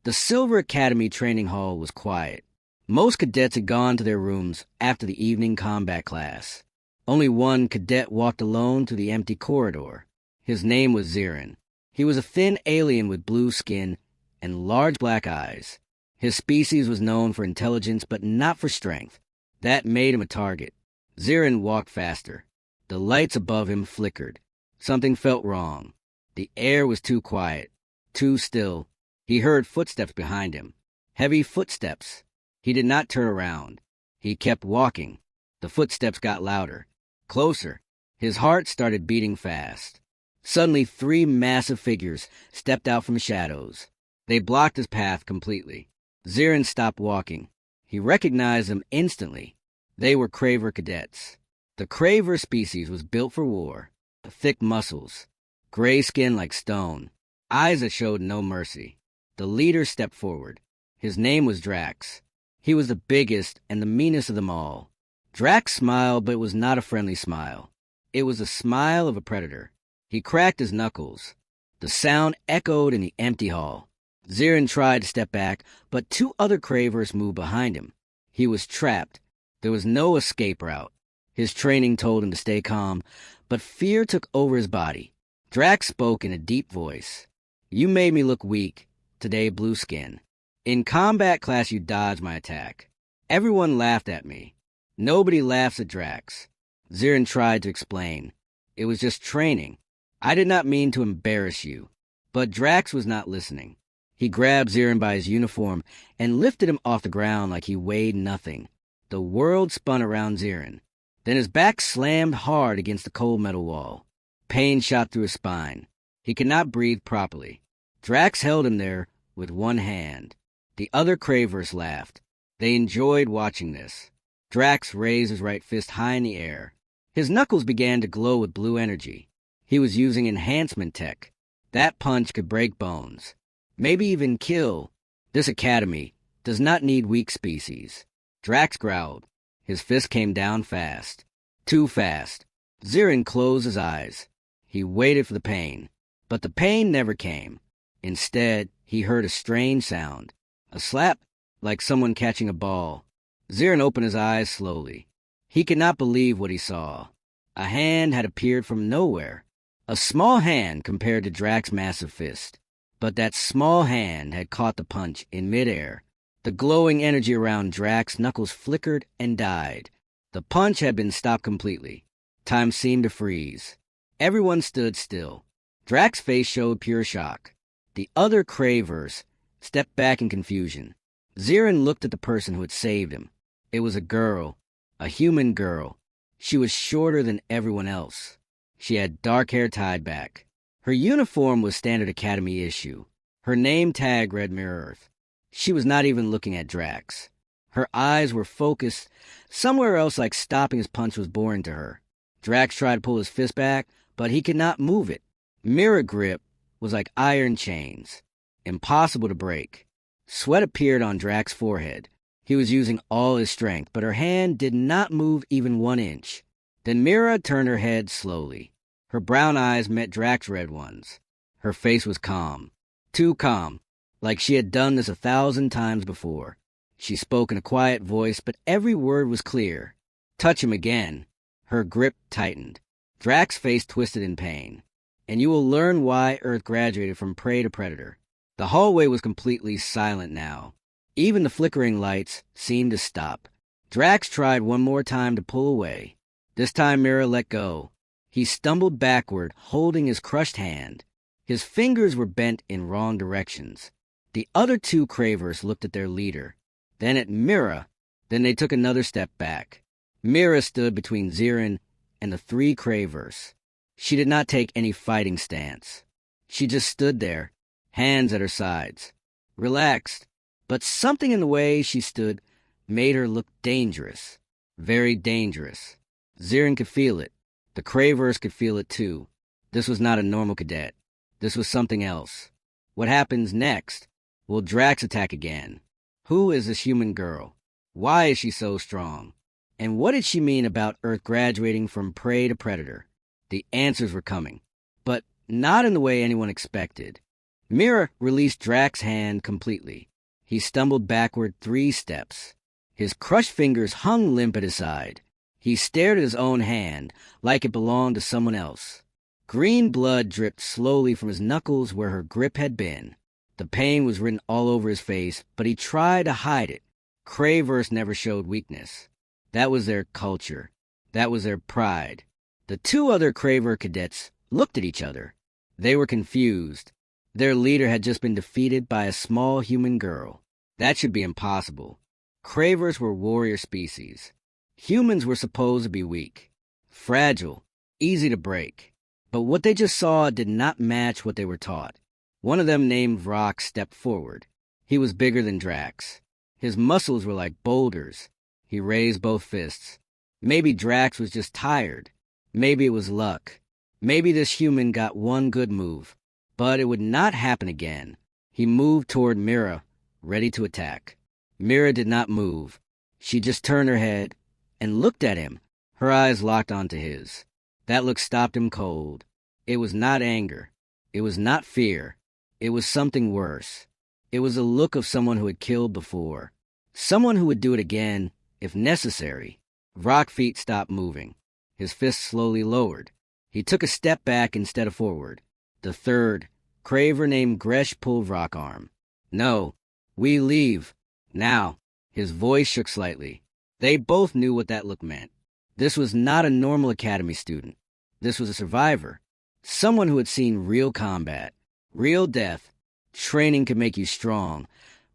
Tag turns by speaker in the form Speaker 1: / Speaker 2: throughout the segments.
Speaker 1: The Silver Academy training hall was quiet. Most cadets had gone to their rooms after the evening combat class. Only one cadet walked alone through the empty corridor. His name was Zirin. He was a thin alien with blue skin and large black eyes. His species was known for intelligence but not for strength. That made him a target. Zirin walked faster. The lights above him flickered. Something felt wrong. The air was too quiet, too still. He heard footsteps behind him. Heavy footsteps. He did not turn around. He kept walking. The footsteps got louder, closer. His heart started beating fast. Suddenly, 3 massive figures stepped out from the shadows. They blocked his path completely. Zirin stopped walking. He recognized them instantly. They were Craver cadets. The Craver species was built for war. Thick muscles, gray skin like stone, eyes that showed no mercy. The leader stepped forward. His name was Drax. He was the biggest and the meanest of them all. Drax smiled, but it was not a friendly smile. It was the smile of a predator. He cracked his knuckles. The sound echoed in the empty hall. Zirin tried to step back, but 2 other Cravers moved behind him. He was trapped. There was no escape route. His training told him to stay calm, but fear took over his body. Drax spoke in a deep voice. "You made me look weak today, Blue Skin. In combat class you dodged my attack. Everyone laughed at me. Nobody laughs at Drax." Zirin tried to explain. "It was just training. I did not mean to embarrass you." But Drax was not listening. He grabbed Zirin by his uniform and lifted him off the ground like he weighed nothing. The world spun around Zirin. Then his back slammed hard against the cold metal wall. Pain shot through his spine. He could not breathe properly. Drax held him there with one hand. The other Cravers laughed. They enjoyed watching this. Drax raised his right fist high in the air. His knuckles began to glow with blue energy. He was using enhancement tech. That punch could break bones, maybe even kill. This academy does not need weak species. Drax growled. His fist came down fast. Too fast. Zirin closed his eyes. He waited for the pain. But the pain never came. Instead, he heard a strange sound. A slap, like someone catching a ball. Zirin opened his eyes slowly. He could not believe what he saw. A hand had appeared from nowhere. A small hand compared to Drax's massive fist. But that small hand had caught the punch in midair. The glowing energy around Drax's knuckles flickered and died. The punch had been stopped completely. Time seemed to freeze. Everyone stood still. Drax's face showed pure shock. The other Cravers stepped back in confusion. Zirin looked at the person who had saved him. It was a girl, a human girl. She was shorter than everyone else. She had dark hair tied back. Her uniform was standard academy issue. Her name tag read Mirror Earth. She was not even looking at Drax. Her eyes were focused somewhere else, like stopping his punch was boring to her. Drax tried to pull his fist back, but he could not move it. Mirror grip was like iron chains, impossible to break. Sweat appeared on Drax's forehead. He was using all his strength, but her hand did not move even 1 inch. Then Mira turned her head slowly. Her brown eyes met Drax's red ones. Her face was calm. Too calm, like she had done this 1,000 times before. She spoke in a quiet voice, but every word was clear. "Touch him again." Her grip tightened. Drax's face twisted in pain. "And you will learn why Earth graduated from prey to predator." The hallway was completely silent now. Even the flickering lights seemed to stop. Drax tried one more time to pull away. This time Mira let go. He stumbled backward, holding his crushed hand. His fingers were bent in wrong directions. The other 2 Cravers looked at their leader, then at Mira. Then they took another step back. Mira stood between Zirin and the 3 Cravers. She did not take any fighting stance. She just stood there, hands at her sides, relaxed. But something in the way she stood made her look dangerous, very dangerous. Zirin could feel it. The Cravers could feel it too. This was not a normal cadet. This was something else. What happens next? Will Drax attack again? Who is this human girl? Why is she so strong? And what did she mean about Earth graduating from prey to predator? The answers were coming, but not in the way anyone expected. Mira released Drax's hand completely. He stumbled backward 3 steps. His crushed fingers hung limp at his side. He stared at his own hand, like it belonged to someone else. Green blood dripped slowly from his knuckles where her grip had been. The pain was written all over his face, but he tried to hide it. Cravers never showed weakness. That was their culture. That was their pride. The 2 other Craver cadets looked at each other. They were confused. Their leader had just been defeated by a small human girl. That should be impossible. Cravers were warrior species. Humans were supposed to be weak, fragile, easy to break. But what they just saw did not match what they were taught. One of them, named Rock, stepped forward. He was bigger than Drax. His muscles were like boulders. He raised both fists. Maybe Drax was just tired. Maybe it was luck. Maybe this human got one good move. But it would not happen again. He moved toward Mira, ready to attack. Mira did not move. She just turned her head and looked at him, her eyes locked onto his. That look stopped him cold. It was not anger. It was not fear. It was something worse. It was a look of someone who had killed before. Someone who would do it again, if necessary. Rock's feet stopped moving. His fists slowly lowered. He took a step back instead of forward. The third, Craver named Gresh, pulled Rock's arm. "No, we leave. Now." His voice shook slightly. They both knew what that look meant. This was not a normal academy student. This was a survivor. Someone who had seen real combat, real death. Training could make you strong,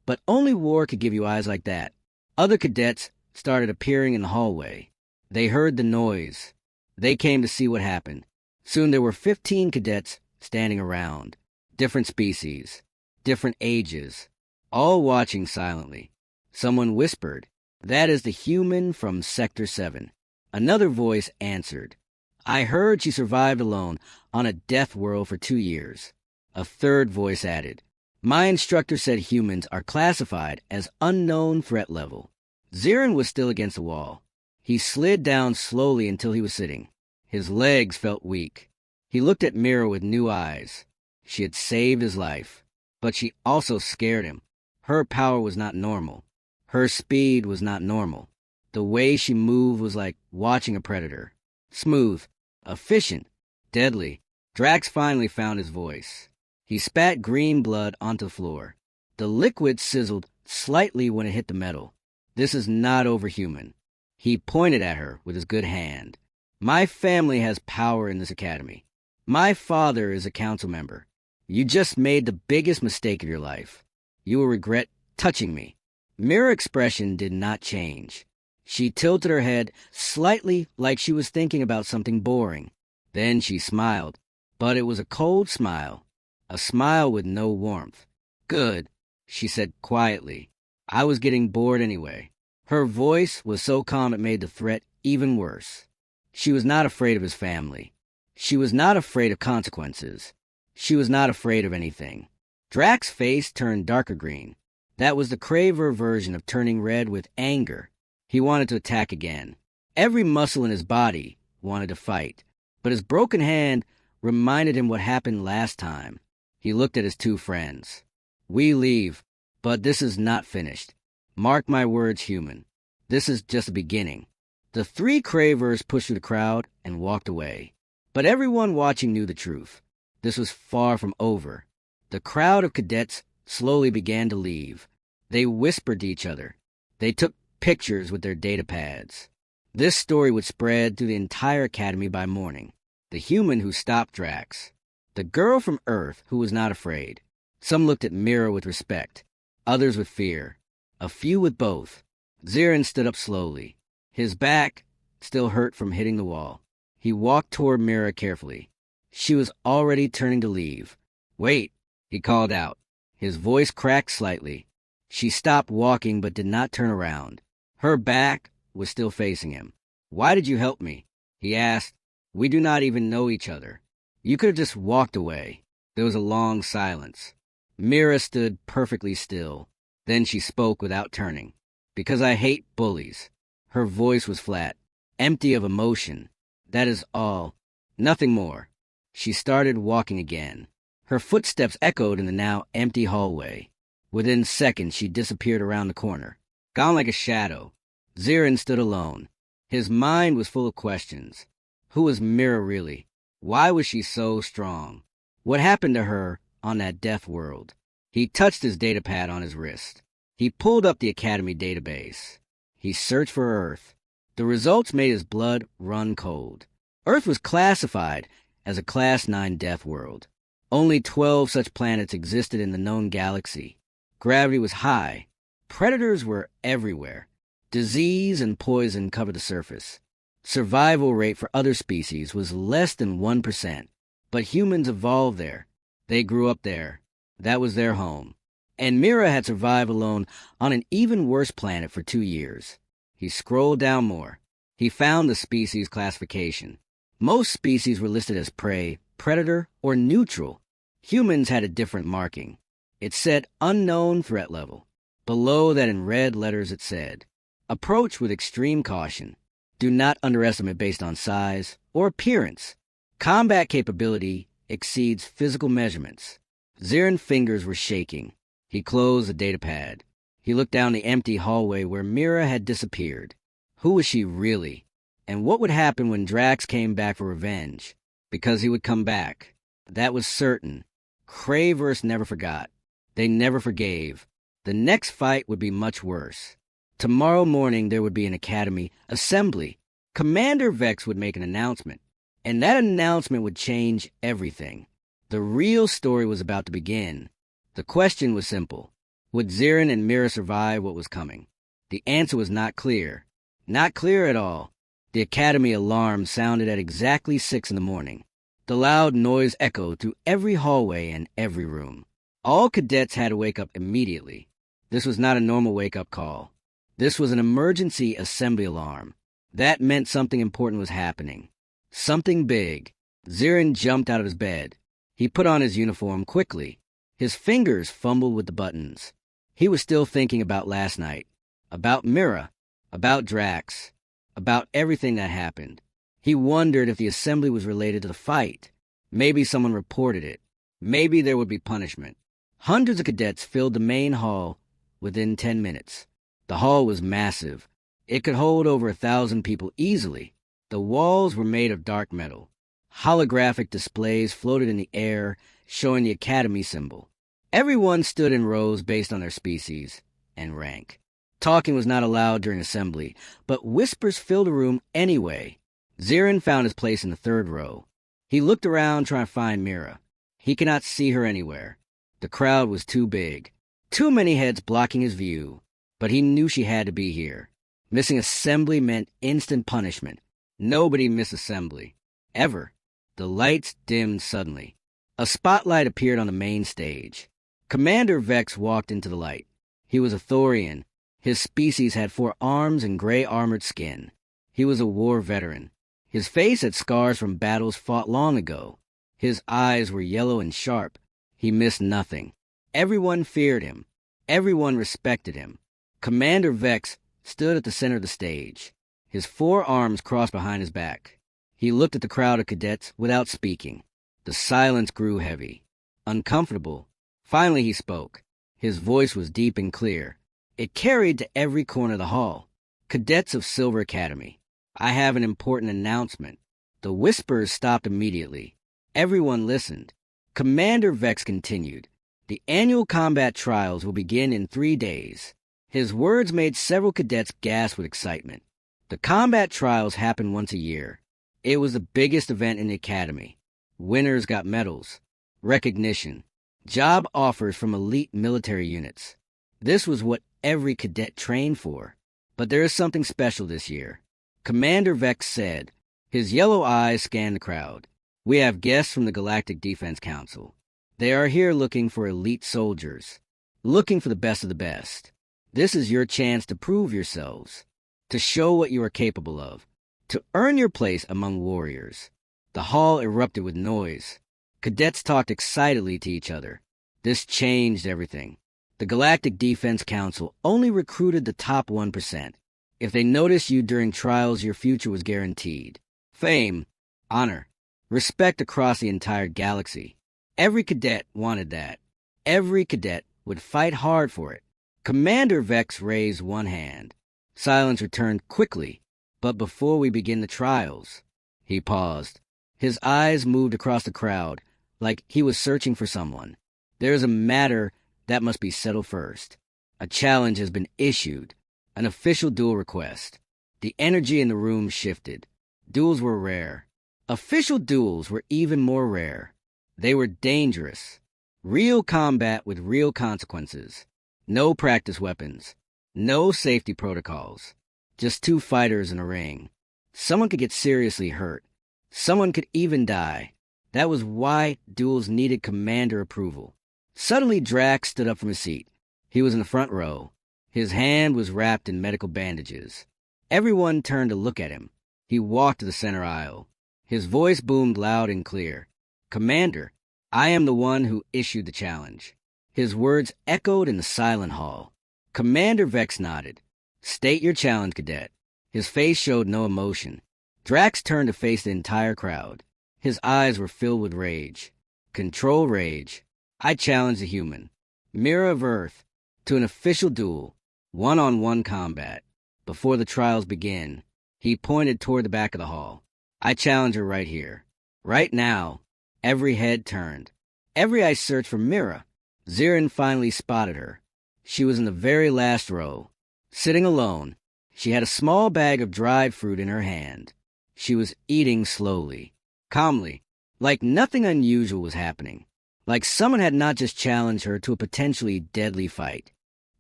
Speaker 1: but only war could give you eyes like that. Other cadets started appearing in the hallway. They heard the noise. They came to see what happened. Soon there were 15 cadets standing around. Different species, different ages, all watching silently. Someone whispered, "That is the human from Sector 7. Another voice answered, "I heard she survived alone on a death world for 2 years. A third voice added, "My instructor said humans are classified as unknown threat level." Zirin was still against the wall. He slid down slowly until he was sitting. His legs felt weak. He looked at Mira with new eyes. She had saved his life, but she also scared him. Her power was not normal. Her speed was not normal. The way she moved was like watching a predator. Smooth, efficient, deadly. Drax finally found his voice. He spat green blood onto the floor. The liquid sizzled slightly when it hit the metal. This is not overhuman. He pointed at her with his good hand. "My family has power in this academy. My father is a council member. You just made the biggest mistake of your life. You will regret touching me." Mira's expression did not change. She tilted her head slightly like she was thinking about something boring. Then she smiled, but it was a cold smile, a smile with no warmth. "Good," she said quietly. "I was getting bored anyway." Her voice was so calm it made the threat even worse. She was not afraid of his family. She was not afraid of consequences. She was not afraid of anything. Drax's face turned darker green. That was the Craver version of turning red with anger. He wanted to attack again. Every muscle in his body wanted to fight, but his broken hand reminded him what happened last time. He looked at his 2 friends. "We leave, but this is not finished. Mark my words, human. This is just the beginning." The 3 Cravers pushed through the crowd and walked away. But everyone watching knew the truth. This was far from over. The crowd of cadets slowly began to leave. They whispered to each other. They took pictures with their data pads. This story would spread through the entire academy by morning. The human who stopped Drax. The girl from Earth who was not afraid. Some looked at Mira with respect, others with fear, a few with both. Zirin stood up slowly. His back still hurt from hitting the wall. He walked toward Mira carefully. She was already turning to leave. "Wait," he called out. His voice cracked slightly. She stopped walking but did not turn around. Her back was still facing him. "Why did you help me?" he asked. "We do not even know each other. You could have just walked away." There was a long silence. Mira stood perfectly still. Then she spoke without turning. "Because I hate bullies." Her voice was flat, empty of emotion. "That is all. Nothing more." She started walking again. Her footsteps echoed in the now empty hallway. Within seconds, she disappeared around the corner. Gone like a shadow, Zirin stood alone. His mind was full of questions. Who was Mira really? Why was she so strong? What happened to her on that death world? He touched his datapad on his wrist. He pulled up the Academy database. He searched for Earth. The results made his blood run cold. Earth was classified as a Class 9 death world. Only 12 such planets existed in the known galaxy. Gravity was high. Predators were everywhere. Disease and poison covered the surface. Survival rate for other species was less than 1%. But humans evolved there. They grew up there. That was their home. And Mira had survived alone on an even worse planet for 2 years. He scrolled down more. He found the species classification. Most species were listed as prey, predator, or neutral. Humans had a different marking. It said unknown threat level. Below that in red letters it said, approach with extreme caution. Do not underestimate based on size or appearance. Combat capability exceeds physical measurements. Zirin's fingers were shaking. He closed the datapad. He looked down the empty hallway where Mira had disappeared. Who was she really? And what would happen when Drax came back for revenge? Because he would come back. That was certain. Kraverse never forgot. They never forgave. The next fight would be much worse. Tomorrow morning there would be an Academy assembly. Commander Vex would make an announcement. And that announcement would change everything. The real story was about to begin. The question was simple. Would Zirin and Mira survive what was coming? The answer was not clear. Not clear at all. The Academy alarm sounded at exactly 6 in the morning. The loud noise echoed through every hallway and every room. All cadets had to wake up immediately. This was not a normal wake-up call. This was an emergency assembly alarm. That meant something important was happening. Something big. Zirin jumped out of his bed. He put on his uniform quickly. His fingers fumbled with the buttons. He was still thinking about last night. About Mira. About Drax. About everything that happened. He wondered if the assembly was related to the fight. Maybe someone reported it. Maybe there would be punishment. Hundreds of cadets filled the main hall within 10 minutes. The hall was massive. It could hold over 1,000 people easily. The walls were made of dark metal. Holographic displays floated in the air, showing the Academy symbol. Everyone stood in rows based on their species and rank. Talking was not allowed during assembly, but whispers filled the room anyway. Zirin found his place in the 3rd row. He looked around trying to find Mira. He could not see her anywhere. The crowd was too big. Too many heads blocking his view. But he knew she had to be here. Missing assembly meant instant punishment. Nobody missed assembly. Ever. The lights dimmed suddenly. A spotlight appeared on the main stage. Commander Vex walked into the light. He was a Thorian. His species had 4 arms and gray armored skin. He was a war veteran. His face had scars from battles fought long ago. His eyes were yellow and sharp. He missed nothing. Everyone feared him. Everyone respected him. Commander Vex stood at the center of the stage. His 4 arms crossed behind his back. He looked at the crowd of cadets without speaking. The silence grew heavy. Uncomfortable. Finally he spoke. His voice was deep and clear. It carried to every corner of the hall. Cadets of Silver Academy, I have an important announcement. The whispers stopped immediately. Everyone listened. Commander Vex continued. The annual combat trials will begin in 3 days. His words made several cadets gasp with excitement. The combat trials happen once a year. It was the biggest event in the Academy. Winners got medals, recognition, job offers from elite military units. This was what every cadet trained for. But there is something special this year. Commander Vex said. His yellow eyes scanned the crowd. We have guests from the Galactic Defense Council. They are here looking for elite soldiers, looking for the best of the best. This is your chance to prove yourselves, to show what you are capable of, to earn your place among warriors. The hall erupted with noise. Cadets talked excitedly to each other. This changed everything. The Galactic Defense Council only recruited the top 1%. If they noticed you during trials, your future was guaranteed. Fame, honor, respect across the entire galaxy. Every cadet wanted that. Every cadet would fight hard for it. Commander Vex raised one hand. Silence returned quickly. But before we begin the trials, he paused. His eyes moved across the crowd, like he was searching for someone. There is a matter that must be settled first. A challenge has been issued, an official duel request. The energy in the room shifted. Duels were rare. Official duels were even more rare. They were dangerous. Real combat with real consequences. No practice weapons. No safety protocols. Just two fighters in a ring. Someone could get seriously hurt. Someone could even die. That was why duels needed commander approval. Suddenly, Drax stood up from his seat. He was in the front row. His hand was wrapped in medical bandages. Everyone turned to look at him. He walked to the center aisle. His voice boomed loud and clear. "Commander, I am the one who issued the challenge." His words echoed in the silent hall. Commander Vex nodded. "State your challenge, Cadet." His face showed no emotion. Drax turned to face the entire crowd. His eyes were filled with rage. Control rage. "I challenge the human, Mirror of Earth, to an official duel, one-on-one combat. Before the trials begin," he pointed toward the back of the hall. "I challenge her right here. Right now." Every head turned. Every eye searched for Mira. Zirin finally spotted her. She was in the very last row. Sitting alone, she had a small bag of dried fruit in her hand. She was eating slowly, calmly, like nothing unusual was happening. Like someone had not just challenged her to a potentially deadly fight.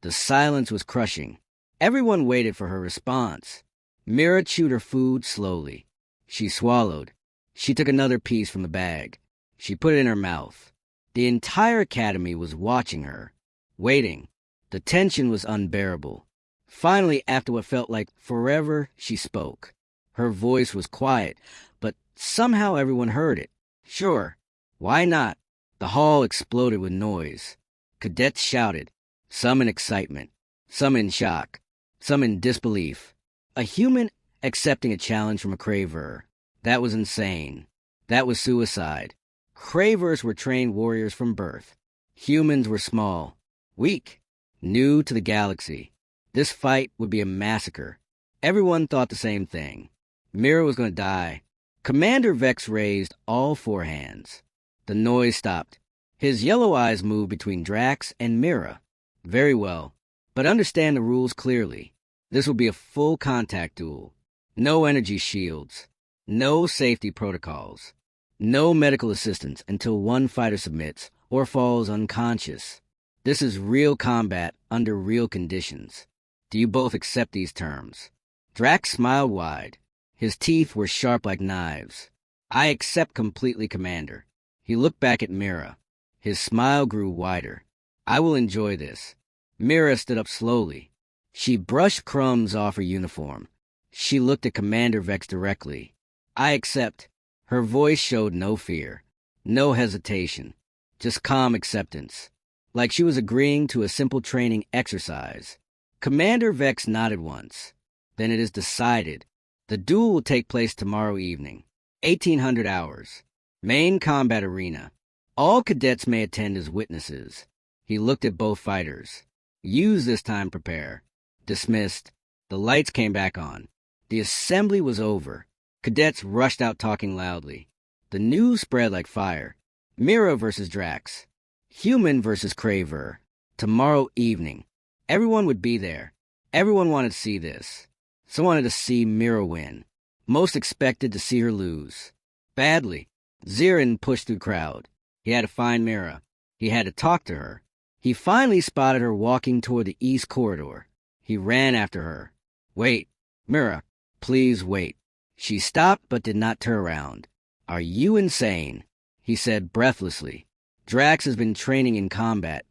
Speaker 1: The silence was crushing. Everyone waited for her response. Mira chewed her food slowly. She swallowed. She took another piece from the bag. She put it in her mouth. The entire academy was watching her, waiting. The tension was unbearable. Finally, after what felt like forever, she spoke. Her voice was quiet, but somehow everyone heard it. "Sure, why not?" The hall exploded with noise. Cadets shouted, some in excitement, some in shock, some in disbelief. A human accepting a challenge from a craver. That was insane. That was suicide. Cravers were trained warriors from birth. Humans were small, weak, new to the galaxy. This fight would be a massacre. Everyone thought the same thing. Mira was going to die. Commander Vex raised all four hands. The noise stopped. His yellow eyes moved between Drax and Mira. "Very well, but understand the rules clearly. This will be a full contact duel. No energy shields. No safety protocols. No medical assistance until one fighter submits or falls unconscious. This is real combat under real conditions. Do you both accept these terms?" Drax smiled wide. His teeth were sharp like knives. "I accept completely, Commander." He looked back at Mira. His smile grew wider. "I will enjoy this." Mira stood up slowly. She brushed crumbs off her uniform. She looked at Commander Vex directly. "I accept." Her voice showed no fear, no hesitation, just calm acceptance, like she was agreeing to a simple training exercise. Commander Vex nodded once. "Then it is decided. The duel will take place tomorrow evening, 1800 hours. Main combat arena. All cadets may attend as witnesses." He looked at both fighters. "Use this time to prepare." Dismissed. The lights came back on. The assembly was over. Cadets rushed out talking loudly. The news spread like fire. Mira versus Drax. Human versus Craver. Tomorrow evening. Everyone would be there. Everyone wanted to see this. Some wanted to see Mira win. Most expected to see her lose. Badly. Zirin pushed through the crowd. He had to find Mira. He had to talk to her. He finally spotted her walking toward the east corridor. He ran after her. "Wait. Mira, please wait." She stopped but did not turn around. "Are you insane?" he said breathlessly. "Drax has been training in combat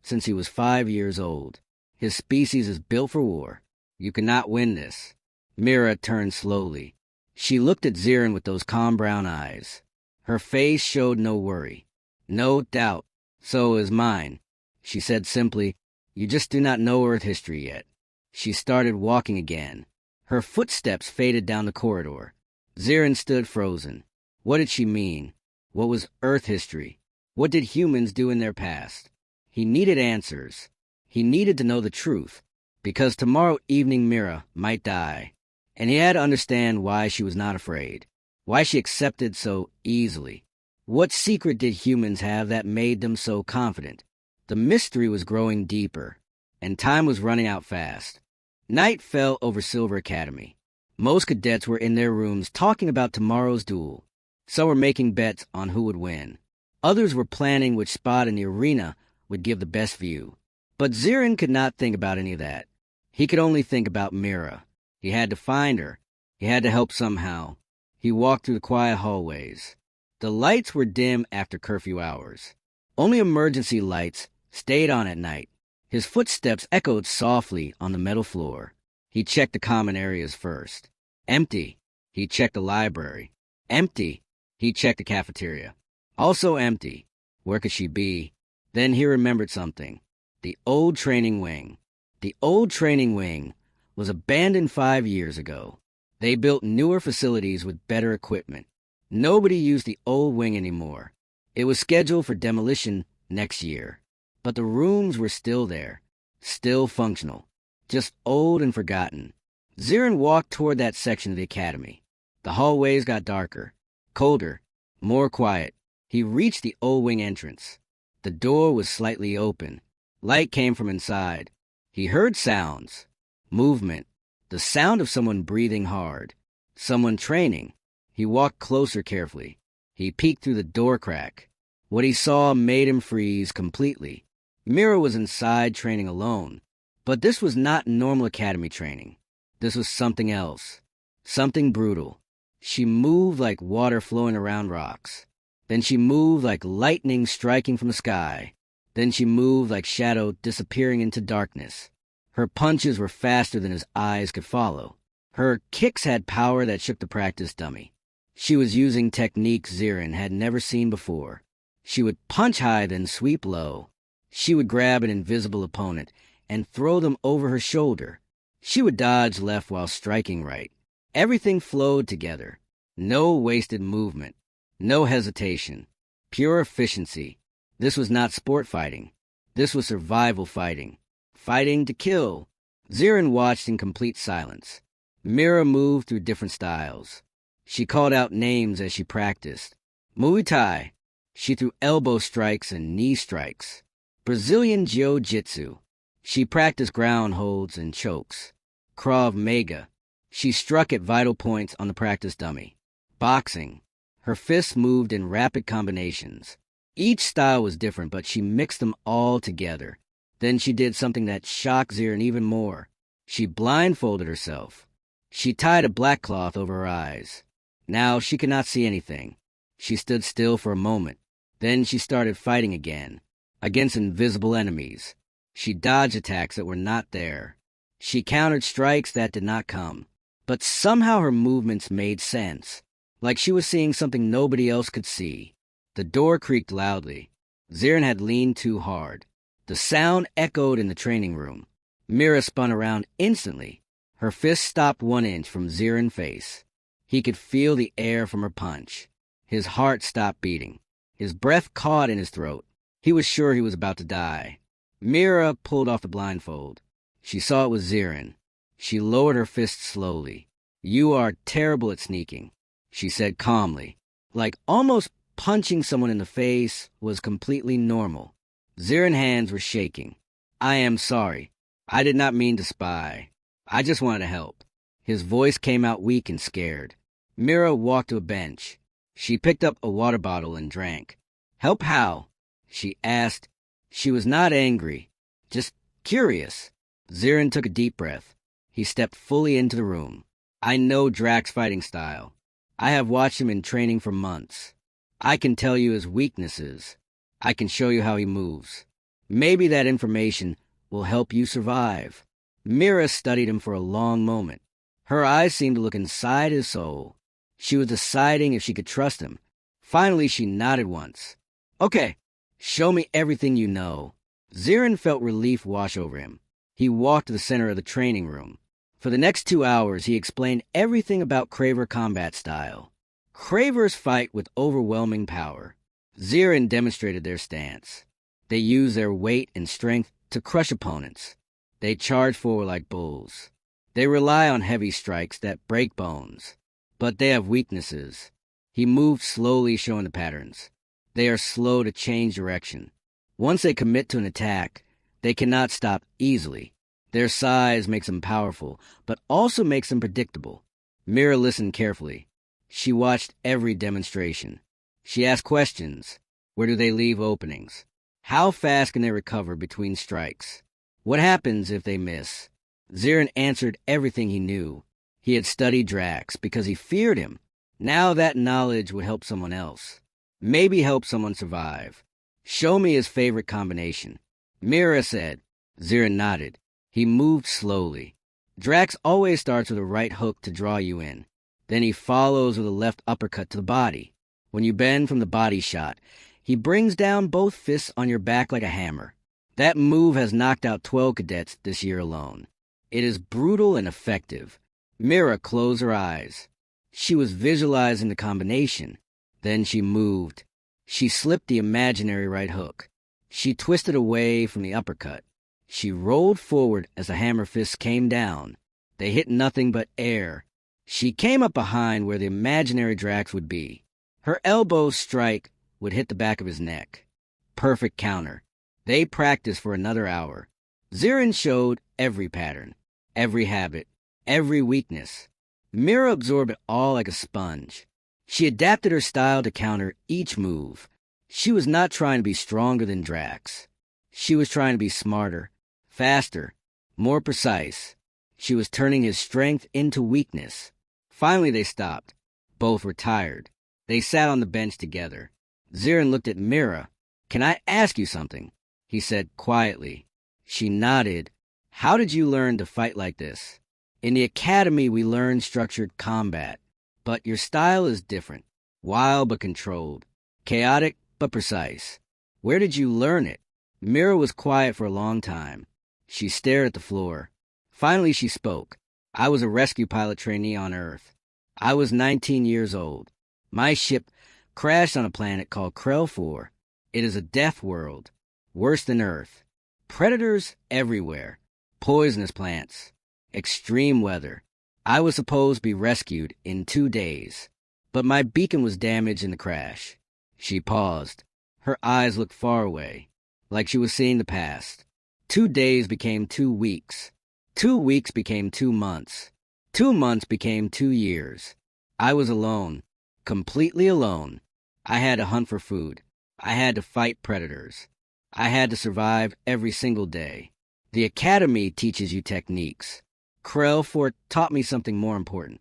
Speaker 1: since he was 5 years old. His species is built for war. You cannot win this." Mira turned slowly. She looked at Zirin with those calm brown eyes. Her face showed no worry, no doubt. "So is mine," she said simply. "You just do not know Earth history yet." She started walking again. Her footsteps faded down the corridor. Zirin stood frozen. What did she mean? What was Earth history? What did humans do in their past? He needed answers. He needed to know the truth, because tomorrow evening Mira might die, and he had to understand why she was not afraid, why she accepted so easily. What secret did humans have that made them so confident? The mystery was growing deeper, and time was running out fast. Night fell over Silver Academy. Most cadets were in their rooms talking about tomorrow's duel. Some were making bets on who would win. Others were planning which spot in the arena would give the best view. But Zirin could not think about any of that. He could only think about Mira. He had to find her. He had to help somehow. He walked through the quiet hallways. The lights were dim after curfew hours. Only emergency lights stayed on at night. His footsteps echoed softly on the metal floor. He checked the common areas first. Empty. He checked the library. Empty. He checked the cafeteria. Also empty. Where could she be? Then he remembered something. The old training wing. The old training wing was abandoned 5 years ago. They built newer facilities with better equipment. Nobody used the old wing anymore. It was scheduled for demolition next year. But the rooms were still there, still functional, just old and forgotten. Zirin walked toward that section of the academy. The hallways got darker, colder, more quiet. He reached the old wing entrance. The door was slightly open. Light came from inside. He heard sounds, movement, the sound of someone breathing hard, someone training. He walked closer carefully. He peeked through the door crack. What he saw made him freeze completely. Mira was inside training alone. But this was not normal academy training. This was something else. Something brutal. She moved like water flowing around rocks. Then she moved like lightning striking from the sky. Then she moved like shadow disappearing into darkness. Her punches were faster than his eyes could follow. Her kicks had power that shook the practice dummy. She was using techniques Zirin had never seen before. She would punch high, then sweep low. She would grab an invisible opponent and throw them over her shoulder. She would dodge left while striking right. Everything flowed together. No wasted movement. No hesitation. Pure efficiency. This was not sport fighting. This was survival fighting. Fighting to kill. Zirin watched in complete silence. Mira moved through different styles. She called out names as she practiced. Muay Thai. She threw elbow strikes and knee strikes. Brazilian Jiu-Jitsu. She practiced ground holds and chokes. Krav Maga. She struck at vital points on the practice dummy. Boxing. Her fists moved in rapid combinations. Each style was different, but she mixed them all together. Then she did something that shocked Zirin even more. She blindfolded herself. She tied a black cloth over her eyes. Now she could not see anything. She stood still for a moment. Then she started fighting again, against invisible enemies. She dodged attacks that were not there. She countered strikes that did not come. But somehow her movements made sense, like she was seeing something nobody else could see. The door creaked loudly. Zirin had leaned too hard. The sound echoed in the training room. Mira spun around instantly. Her fist stopped 1 inch from Zirin's face. He could feel the air from her punch. His heart stopped beating. His breath caught in his throat. He was sure he was about to die. Mira pulled off the blindfold. She saw it was Zirin. She lowered her fist slowly. "You are terrible at sneaking," she said calmly. Like almost punching someone in the face was completely normal. Zirin's hands were shaking. "I am sorry. I did not mean to spy. I just wanted to help." His voice came out weak and scared. Mira walked to a bench. She picked up a water bottle and drank. "Help how?" she asked. She was not angry, just curious. Zirin took a deep breath. He stepped fully into the room. "I know Drax's fighting style. I have watched him in training for months. I can tell you his weaknesses. I can show you how he moves. Maybe that information will help you survive." Mira studied him for a long moment. Her eyes seemed to look inside his soul. She was deciding if she could trust him. Finally, she nodded once. "Okay, show me everything you know." Zirin felt relief wash over him. He walked to the center of the training room. For the next 2 hours, he explained everything about Kraver combat style. Kravers fight with overwhelming power. Zirin demonstrated their stance. They use their weight and strength to crush opponents. They charge forward like bulls. They rely on heavy strikes that break bones. But they have weaknesses. He moved slowly, showing the patterns. They are slow to change direction. Once they commit to an attack, they cannot stop easily. Their size makes them powerful, but also makes them predictable. Mira listened carefully. She watched every demonstration. She asked questions. Where do they leave openings? How fast can they recover between strikes? What happens if they miss? Zirin answered everything he knew. He had studied Drax because he feared him. Now that knowledge would help someone else. Maybe help someone survive. Show me his favorite combination. Mira said. Zirin nodded. He moved slowly. Drax always starts with a right hook to draw you in. Then he follows with a left uppercut to the body. When you bend from the body shot, he brings down both fists on your back like a hammer. That move has knocked out 12 cadets this year alone. It is brutal and effective. Mira closed her eyes. She was visualizing the combination. Then she moved. She slipped the imaginary right hook. She twisted away from the uppercut. She rolled forward as the hammer fists came down. They hit nothing but air. She came up behind where the imaginary Drax would be. Her elbow strike would hit the back of his neck. Perfect counter. They practiced for another hour. Zirin showed every pattern, every habit, every weakness. Mira absorbed it all like a sponge. She adapted her style to counter each move. She was not trying to be stronger than Drax. She was trying to be smarter, faster, more precise. She was turning his strength into weakness. Finally they stopped. Both were tired. They sat on the bench together. Zirin looked at Mira. "Can I ask you something?" he said quietly. She nodded. "How did you learn to fight like this?" "In the academy we learned structured combat. But your style is different. Wild but controlled. Chaotic but precise. Where did you learn it?" Mira was quiet for a long time. She stared at the floor. Finally she spoke. "I was a rescue pilot trainee on Earth. I was 19 years old. My ship crashed on a planet called Krell 4. It is a death world. Worse than Earth. Predators everywhere. Poisonous plants. Extreme weather. I was supposed to be rescued in 2 days. But my beacon was damaged in the crash." She paused. Her eyes looked far away, like she was seeing the past. 2 days became 2 weeks. 2 weeks became 2 months. 2 months became 2 years. I was alone. Completely alone. I had to hunt for food. I had to fight predators. I had to survive every single day. The academy teaches you techniques. Krell 4 taught me something more important.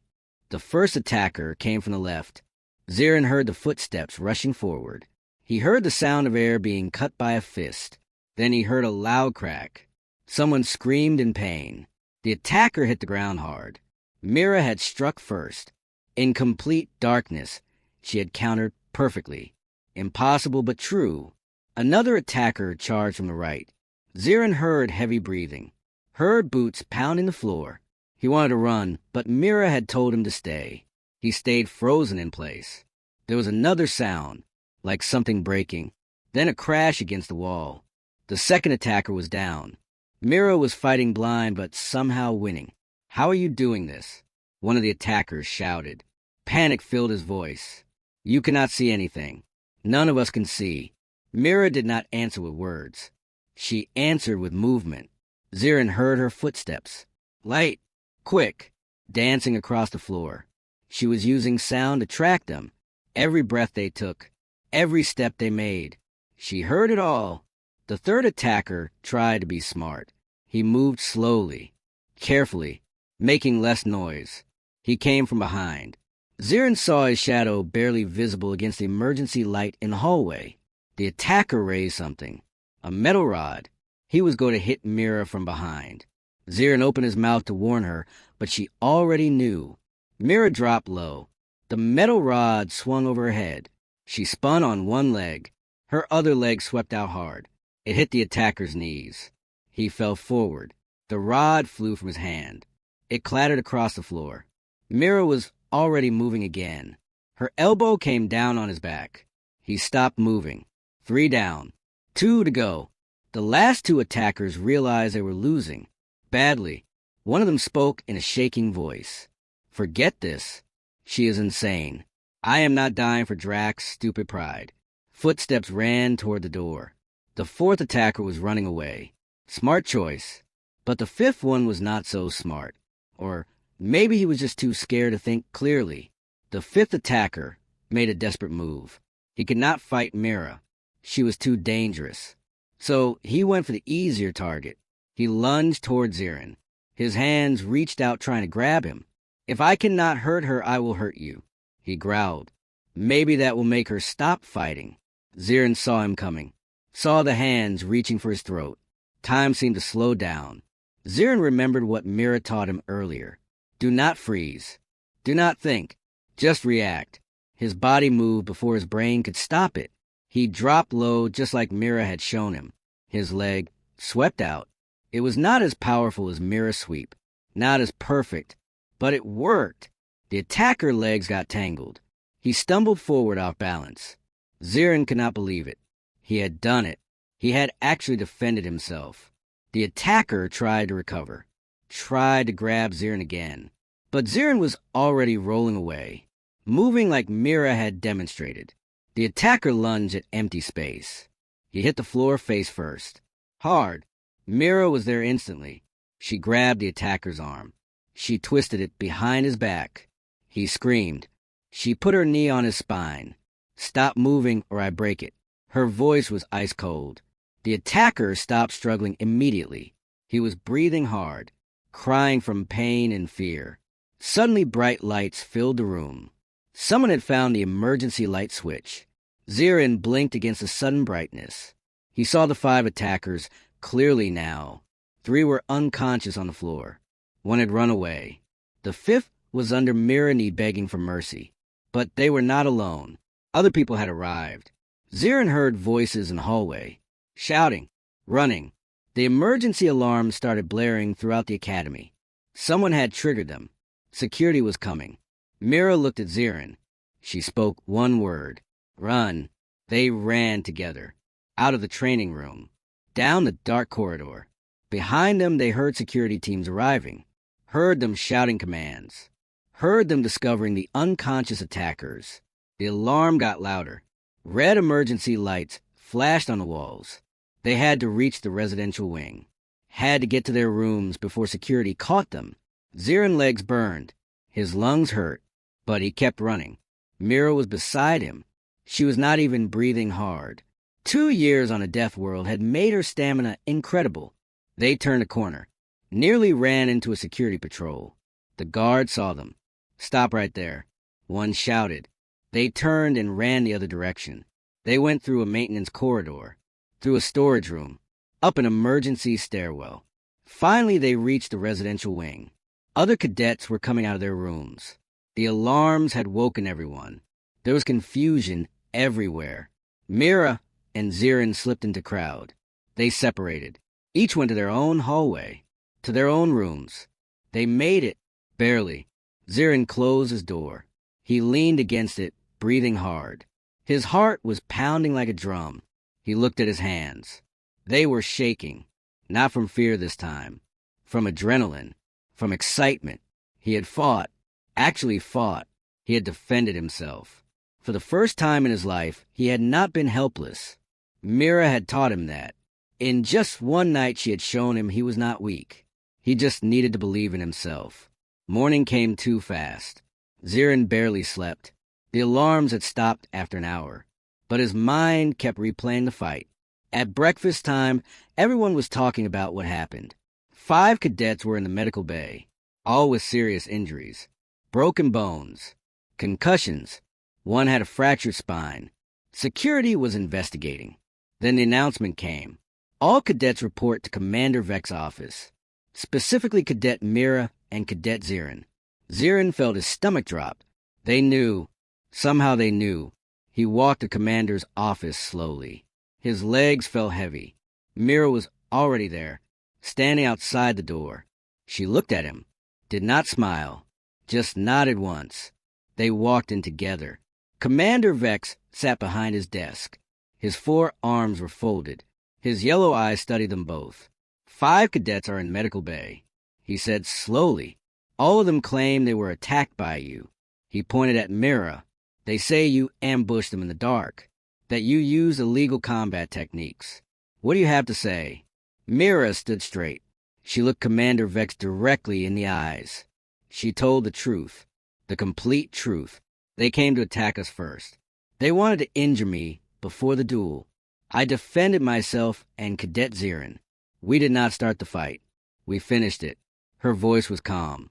Speaker 1: The first attacker came from the left. Zirin heard the footsteps rushing forward. He heard the sound of air being cut by a fist. Then he heard a loud crack. Someone screamed in pain. The attacker hit the ground hard. Mira had struck first. In complete darkness, she had countered perfectly. Impossible but true. Another attacker charged from the right. Zirin heard heavy breathing. Heard boots pounding the floor. He wanted to run, but Mira had told him to stay. He stayed frozen in place. There was another sound, like something breaking. Then a crash against the wall. The second attacker was down. Mira was fighting blind, but somehow winning. "How are you doing this?" one of the attackers shouted. Panic filled his voice. "You cannot see anything. None of us can see." Mira did not answer with words. She answered with movement. Zirin heard her footsteps. Light, quick, dancing across the floor. She was using sound to track them. Every breath they took, every step they made. She heard it all. The third attacker tried to be smart. He moved slowly, carefully, making less noise. He came from behind. Zirin saw his shadow barely visible against the emergency light in the hallway. The attacker raised something. A metal rod. He was going to hit Mira from behind. Zirin opened his mouth to warn her, but she already knew. Mira dropped low. The metal rod swung over her head. She spun on one leg. Her other leg swept out hard. It hit the attacker's knees. He fell forward. The rod flew from his hand. It clattered across the floor. Mira was already moving again. Her elbow came down on his back. He stopped moving. 3 down. 2 to go. The last 2 attackers realized they were losing. Badly. One of them spoke in a shaking voice. "Forget this. She is insane. I am not dying for Drax's stupid pride." Footsteps ran toward the door. The 4th attacker was running away. Smart choice. But the 5th one was not so smart. Or maybe he was just too scared to think clearly. The 5th attacker made a desperate move. He could not fight Mira. She was too dangerous. So he went for the easier target. He lunged toward Zirin. His hands reached out trying to grab him. "If I cannot hurt her, I will hurt you," he growled. "Maybe that will make her stop fighting." Zirin saw him coming, saw the hands reaching for his throat. Time seemed to slow down. Zirin remembered what Mira taught him earlier. Do not freeze. Do not think. Just react. His body moved before his brain could stop it. He dropped low just like Mira had shown him. His leg swept out. It was not as powerful as Mira's sweep, not as perfect, but it worked. The attacker legs got tangled. He stumbled forward off balance. Zirin could not believe it. He had done it. He had actually defended himself. The attacker tried to recover, tried to grab Zirin again. But Zirin was already rolling away, moving like Mira had demonstrated. The attacker lunged at empty space. He hit the floor face first. Hard. Mira was there instantly. She grabbed the attacker's arm. She twisted it behind his back. He screamed. She put her knee on his spine. "Stop moving or I break it." Her voice was ice cold. The attacker stopped struggling immediately. He was breathing hard, crying from pain and fear. Suddenly bright lights filled the room. Someone had found the emergency light switch. Zirin blinked against the sudden brightness. He saw the 5 attackers clearly now. 3 were unconscious on the floor. 1 had run away. The 5th was under Mira knee begging for mercy. But they were not alone. Other people had arrived. Zirin heard voices in the hallway, shouting, running. The emergency alarms started blaring throughout the academy. Someone had triggered them. Security was coming. Mira looked at Zirin. She spoke 1 word. Run. They ran together. Out of the training room. Down the dark corridor. Behind them they heard security teams arriving. Heard them shouting commands. Heard them discovering the unconscious attackers. The alarm got louder. Red emergency lights flashed on the walls. They had to reach the residential wing. Had to get to their rooms before security caught them. Zirin's legs burned. His lungs hurt. But he kept running. Mira was beside him. She was not even breathing hard. 2 years on a death world had made her stamina incredible. They turned a corner. Nearly ran into a security patrol. The guard saw them. "Stop right there," one shouted. They turned and ran the other direction. They went through a maintenance corridor, through a storage room, up an emergency stairwell. Finally, they reached the residential wing. Other cadets were coming out of their rooms. The alarms had woken everyone. There was confusion everywhere. Mira and Zirin slipped into crowd. They separated. Each went to their own hallway, to their own rooms. They made it, barely. Zirin closed his door. He leaned against it, breathing hard. His heart was pounding like a drum. He looked at his hands. They were shaking, not from fear this time, from adrenaline, from excitement. He had fought, actually fought. He had defended himself. For the first time in his life, he had not been helpless. Mira had taught him that. In just one night she had shown him he was not weak. He just needed to believe in himself. Morning came too fast. Zirin barely slept. The alarms had stopped after an hour, but his mind kept replaying the fight. At breakfast time, everyone was talking about what happened. 5 cadets were in the medical bay, all with serious injuries. Broken bones, concussions. 1 had a fractured spine. Security was investigating. Then the announcement came. All cadets report to Commander Vek's office, specifically Cadet Mira and Cadet Zirin. Zirin felt his stomach drop. They knew. Somehow they knew. He walked to Commander's office slowly. His legs felt heavy. Mira was already there, standing outside the door. She looked at him, did not smile, just nodded once. They walked in together. Commander Vex sat behind his desk. His 4 arms were folded. His yellow eyes studied them both. 5 cadets are in medical bay. He said slowly. All of them claim they were attacked by you. He pointed at Mira. They say you ambushed them in the dark, that you used illegal combat techniques. What do you have to say? Mira stood straight. She looked Commander Vex directly in the eyes. She told the truth, the complete truth. They came to attack us first. They wanted to injure me before the duel. I defended myself and Cadet Zirin. We did not start the fight. We finished it. Her voice was calm,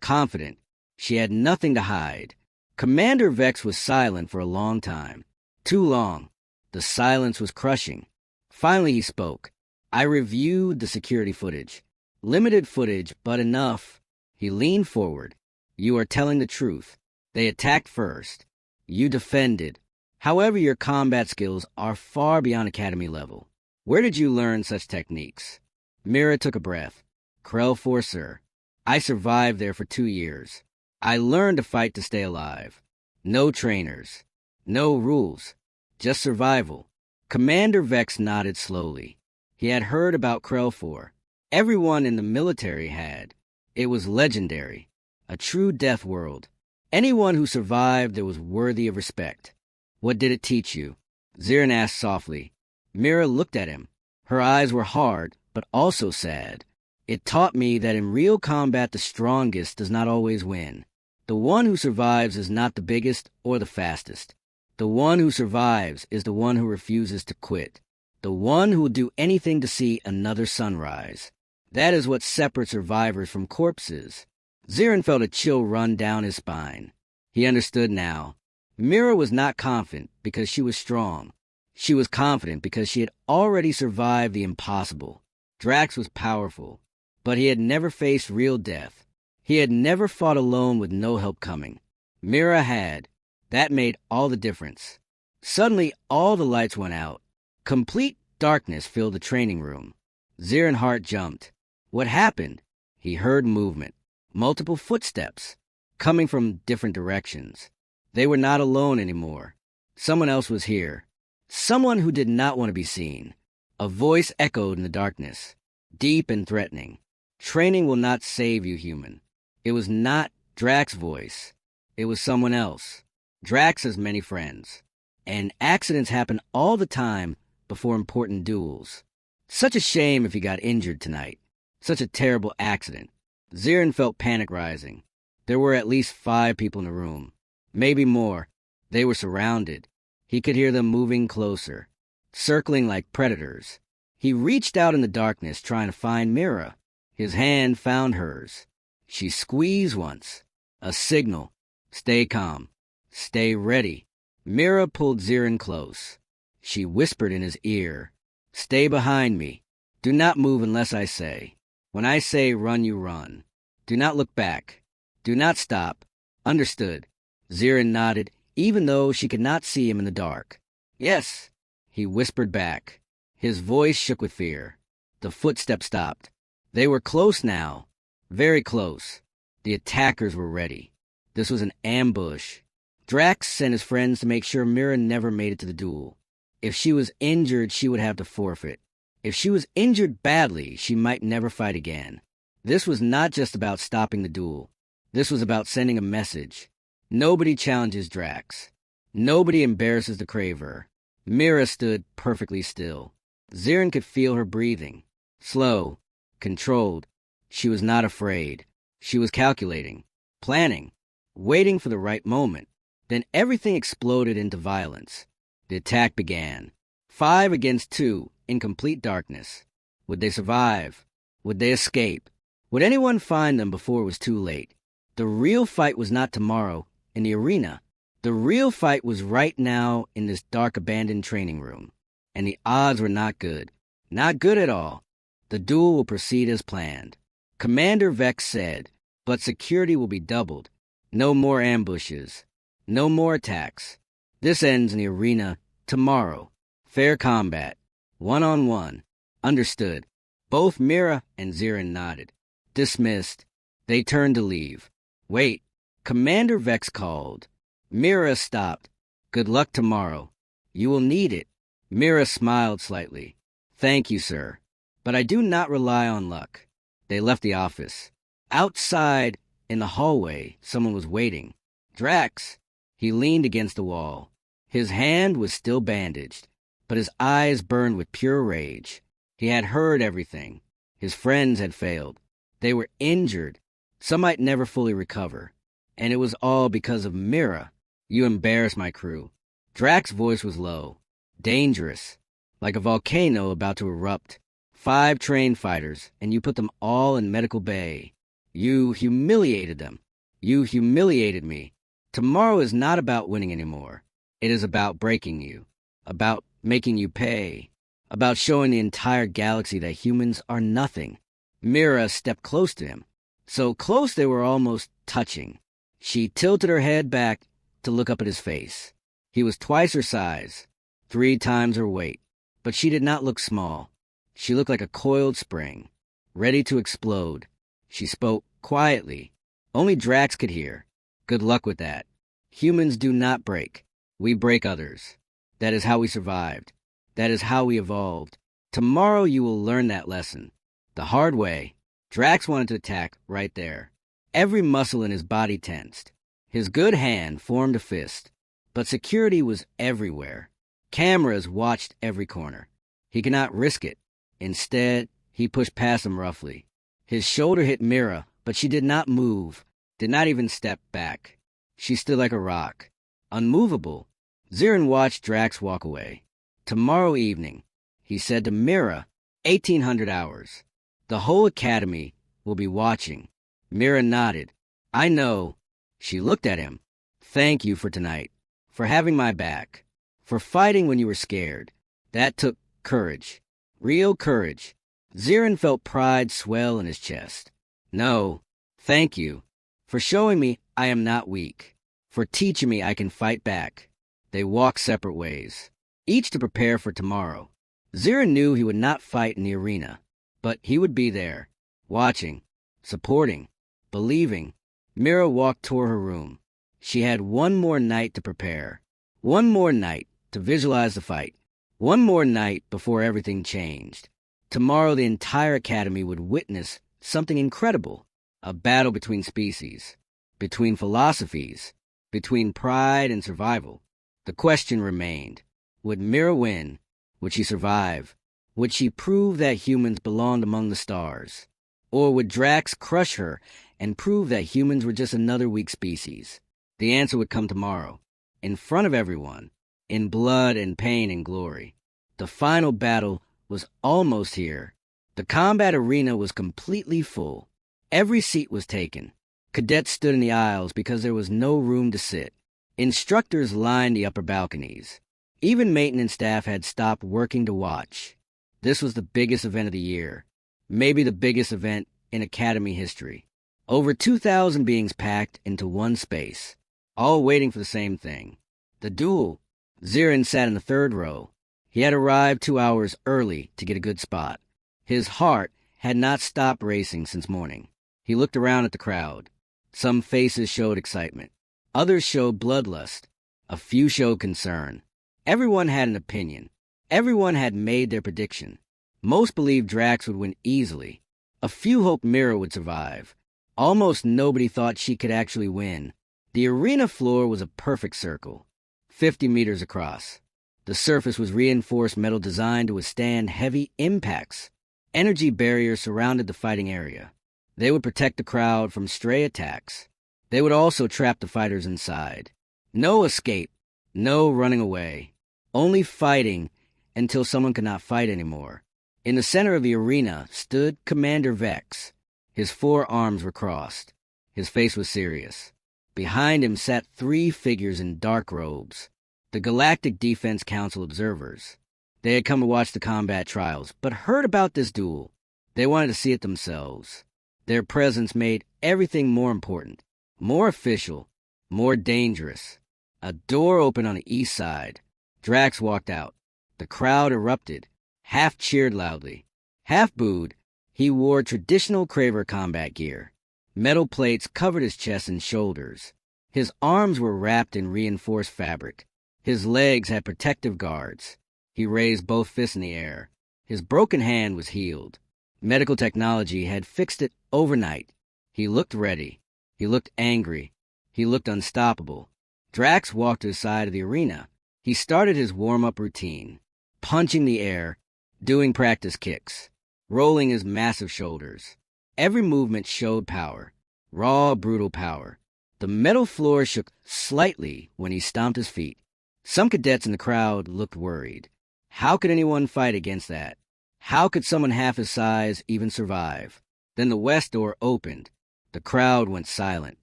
Speaker 1: confident. She had nothing to hide. Commander Vex was silent for a long time. Too long. The silence was crushing. Finally he spoke. I reviewed the security footage. Limited footage, but enough. He leaned forward. You are telling the truth. They attacked first. You defended. However, your combat skills are far beyond academy level. Where did you learn such techniques? Mira took a breath. Krell 4, sir. I survived there for 2 years. I learned to fight to stay alive. No trainers. No rules. Just survival. Commander Vex nodded slowly. He had heard about Krell 4. Everyone in the military had. It was legendary. A true death world. Anyone who survived there was worthy of respect. What did it teach you? Zirin asked softly. Mira looked at him. Her eyes were hard, but also sad. It taught me that in real combat the strongest does not always win. The one who survives is not the biggest or the fastest. The one who survives is the one who refuses to quit. The one who will do anything to see another sunrise. That is what separates survivors from corpses. Zirin felt a chill run down his spine. He understood now. Mira was not confident because she was strong. She was confident because she had already survived the impossible. Drax was powerful, but he had never faced real death. He had never fought alone with no help coming. Mira had. That made all the difference. Suddenly, all the lights went out. Complete darkness filled the training room. Zirin's heart jumped. What happened? He heard movement. Multiple footsteps, coming from different directions. They were not alone anymore. Someone else was here. Someone who did not want to be seen. A voice echoed in the darkness, deep and threatening. Training will not save you, human. It was not Drax's voice. It was someone else. Drax has many friends, and accidents happen all the time before important duels. Such a shame if he got injured tonight. Such a terrible accident. Zirin felt panic rising. There were at least 5 people in the room. Maybe more. They were surrounded. He could hear them moving closer, circling like predators. He reached out in the darkness, trying to find Mira. His hand found hers. She squeezed once. A signal. Stay calm. Stay ready. Mira pulled Zirin close. She whispered in his ear. Stay behind me. Do not move unless I say. When I say run, you run. Do not look back. Do not stop. Understood. Zirin nodded, even though she could not see him in the dark. Yes, he whispered back. His voice shook with fear. The footsteps stopped. They were close now. Very close. The attackers were ready. This was an ambush. Drax sent his friends to make sure Mira never made it to the duel. If she was injured, she would have to forfeit. If she was injured badly, she might never fight again. This was not just about stopping the duel. This was about sending a message. Nobody challenges Drax. Nobody embarrasses the Craver. Mira stood perfectly still. Zirin could feel her breathing. Slow, controlled. She was not afraid. She was calculating, planning, waiting for the right moment. Then everything exploded into violence. The attack began. 5 against 2, in complete darkness. Would they survive? Would they escape? Would anyone find them before it was too late? The real fight was not tomorrow, in the arena. The real fight was right now in this dark abandoned training room. And the odds were not good. Not good at all. The duel will proceed as planned. Commander Vex said, but security will be doubled. No more ambushes. No more attacks. This ends in the arena tomorrow. Fair combat. 1-on-1. Understood. Both Mira and Zirin nodded. Dismissed. They turned to leave. Wait. Commander Vex called. Mira stopped. Good luck tomorrow. You will need it. Mira smiled slightly. Thank you, sir. But I do not rely on luck. They left the office. Outside, in the hallway, someone was waiting. Drax. He leaned against the wall. His hand was still bandaged, but his eyes burned with pure rage. He had heard everything. His friends had failed. They were injured. Some might never fully recover. And it was all because of Mira. You embarrass my crew. Drax's voice was low, dangerous, like a volcano about to erupt. 5 trained fighters, and you put them all in medical bay. You humiliated them. You humiliated me. Tomorrow is not about winning anymore. It is about breaking you, about making you pay, about showing the entire galaxy that humans are nothing. Mira stepped close to him, so close they were almost touching. She tilted her head back to look up at his face. He was twice her size, 3 times her weight, but she did not look small. She looked like a coiled spring, ready to explode. She spoke quietly. Only Drax could hear. Good luck with that. Humans do not break. We break others. That is how we survived. That is how we evolved. Tomorrow you will learn that lesson. The hard way. Drax wanted to attack right there. Every muscle in his body tensed. His good hand formed a fist. But security was everywhere. Cameras watched every corner. He could not risk it. Instead, he pushed past them roughly. His shoulder hit Mira, but she did not move, did not even step back. She stood like a rock, unmovable. Zirin watched Drax walk away. Tomorrow evening, he said to Mira, 1800 hours. The whole academy will be watching. Mira nodded. I know. She looked at him. Thank you for tonight, for having my back, for fighting when you were scared. That took courage, real courage. Zirin felt pride swell in his chest. No, thank you, for showing me I am not weak, for teaching me I can fight back. They walked separate ways, each to prepare for tomorrow. Zirin knew he would not fight in the arena, but he would be there, watching, supporting, believing. Mira walked toward her room. She had one more night to prepare, one more night to visualize the fight, one more night before everything changed. Tomorrow the entire academy would witness something incredible, a battle between species, between philosophies, between pride and survival. The question remained, would Mira win? Would she survive? Would she prove that humans belonged among the stars? Or would Drax crush her and prove that humans were just another weak species? The answer would come tomorrow, in front of everyone, in blood and pain and glory. The final battle was almost here. The combat arena was completely full. Every seat was taken. Cadets stood in the aisles because there was no room to sit. Instructors lined the upper balconies. Even maintenance staff had stopped working to watch. This was the biggest event of the year, maybe the biggest event in Academy history. Over 2,000 beings packed into one space, all waiting for the same thing. The duel. Zirin sat in the 3rd row. He had arrived 2 hours early to get a good spot. His heart had not stopped racing since morning. He looked around at the crowd. Some faces showed excitement. Others showed bloodlust. A few showed concern. Everyone had an opinion. Everyone had made their prediction. Most believed Drax would win easily. A few hoped Mira would survive. Almost nobody thought she could actually win. The arena floor was a perfect circle, 50 meters across. The surface was reinforced metal designed to withstand heavy impacts. Energy barriers surrounded the fighting area. They would protect the crowd from stray attacks. They would also trap the fighters inside. No escape, no running away. Only fighting until someone could not fight anymore. In the center of the arena stood Commander Vex. His 4 arms were crossed. His face was serious. Behind him sat 3 figures in dark robes. The Galactic Defense Council observers. They had come to watch the combat trials, but heard about this duel. They wanted to see it themselves. Their presence made everything more important, more official, more dangerous. A door opened on the east side. Drax walked out. The crowd erupted. Half cheered loudly, half booed. He wore traditional Kraver combat gear. Metal plates covered his chest and shoulders. His arms were wrapped in reinforced fabric. His legs had protective guards. He raised both fists in the air. His broken hand was healed. Medical technology had fixed it overnight. He looked ready. He looked angry. He looked unstoppable. Drax walked to the side of the arena. He started his warm-up routine, punching the air, doing practice kicks, rolling his massive shoulders. Every movement showed power, raw, brutal power. The metal floor shook slightly when he stomped his feet. Some cadets in the crowd looked worried. How could anyone fight against that? How could someone half his size even survive? Then the west door opened. The crowd went silent.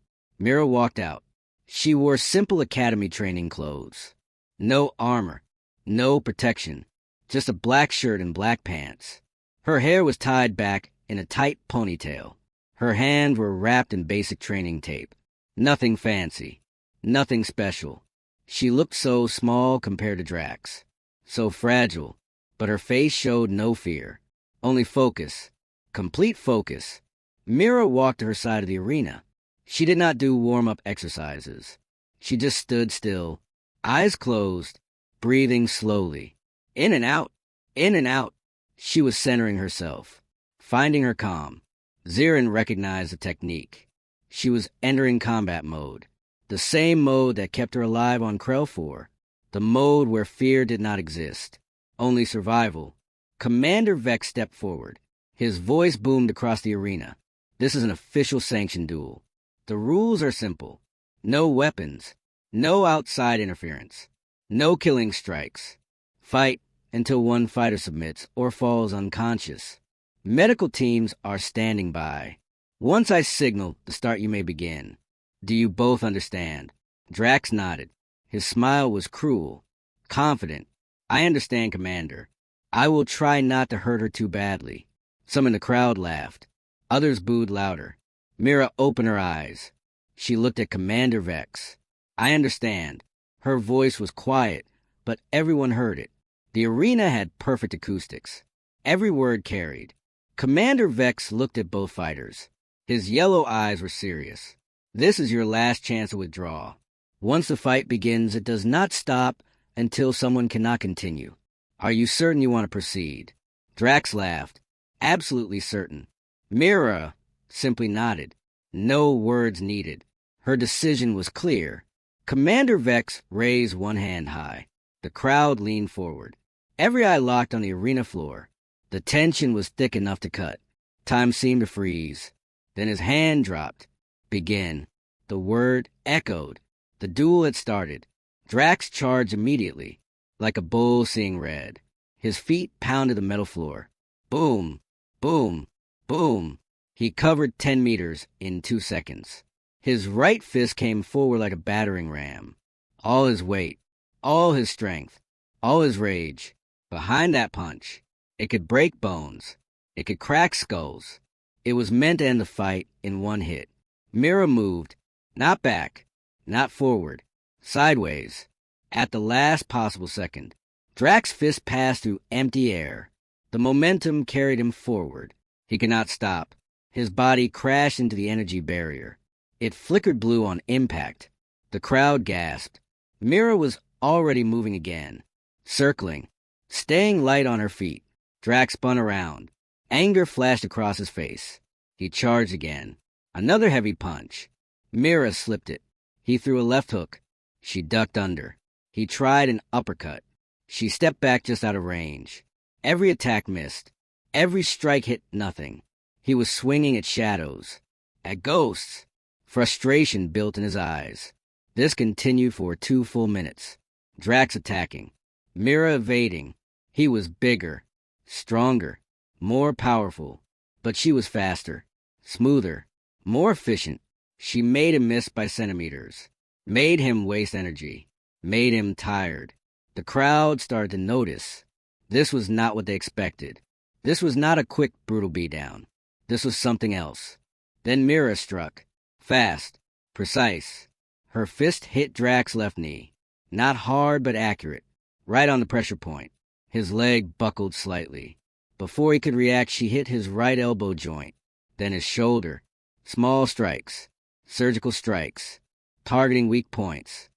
Speaker 1: Mira walked out. She wore simple academy training clothes. No armor, no protection, just a black shirt and black pants. Her hair was tied back in a tight ponytail. Her hands were wrapped in basic training tape. Nothing fancy, nothing special. She looked so small compared to Drax, so fragile, but her face showed no fear, only focus, complete focus. Mira walked to her side of the arena. She did not do warm-up exercises. She just stood still, eyes closed, breathing slowly. In and out, in and out. She was centering herself, finding her calm. Zirin recognized the technique. She was entering combat mode, the same mode that kept her alive on Krell 4, the mode where fear did not exist, only survival. Commander Vex stepped forward. His voice boomed across the arena. This is an official sanctioned duel. The rules are simple. No weapons, no outside interference, no killing strikes. Fight until one fighter submits or falls unconscious. Medical teams are standing by. Once I signal the start, you may begin. Do you both understand? Drax nodded. His smile was cruel, confident. I understand, Commander. I will try not to hurt her too badly. Some in the crowd laughed. Others booed louder. Mira opened her eyes. She looked at Commander Vex. I understand. Her voice was quiet, but everyone heard it. The arena had perfect acoustics. Every word carried. Commander Vex looked at both fighters. His yellow eyes were serious. This is your last chance to withdraw. Once the fight begins, it does not stop until someone cannot continue. Are you certain you want to proceed? Drax laughed. Absolutely certain. Mira simply nodded. No words needed. Her decision was clear. Commander Vex raised one hand high. The crowd leaned forward. Every eye locked on the arena floor. The tension was thick enough to cut. Time seemed to freeze. Then his hand dropped. Begin. The word echoed. The duel had started. Drax charged immediately, like a bull seeing red. His feet pounded the metal floor. Boom, boom, boom. He covered 10 meters in 2 seconds. His right fist came forward like a battering ram. All his weight, all his strength, all his rage. Behind that punch, it could break bones. It could crack skulls. It was meant to end the fight in one hit. Mira moved, not back, not forward, sideways, at the last possible second. Drax's fist passed through empty air. The momentum carried him forward. He could not stop. His body crashed into the energy barrier. It flickered blue on impact. The crowd gasped. Mira was already moving again, circling, staying light on her feet. Drax spun around. Anger flashed across his face. He charged again. Another heavy punch. Mira slipped it. He threw a left hook. She ducked under. He tried an uppercut. She stepped back just out of range. Every attack missed. Every strike hit nothing. He was swinging at shadows, at ghosts. Frustration built in his eyes. This continued for 2 full minutes. Drax attacking. Mira evading. He was bigger, stronger, more powerful. But she was faster, smoother, more efficient. She made him miss by centimeters. Made him waste energy. Made him tired. The crowd started to notice. This was not what they expected. This was not a quick, brutal beatdown. This was something else. Then Mira struck. Fast. Precise. Her fist hit Drax's left knee. Not hard, but accurate. Right on the pressure point. His leg buckled slightly. Before he could react, she hit his right elbow joint. Then his shoulder. Small strikes. Surgical strikes. Targeting weak points.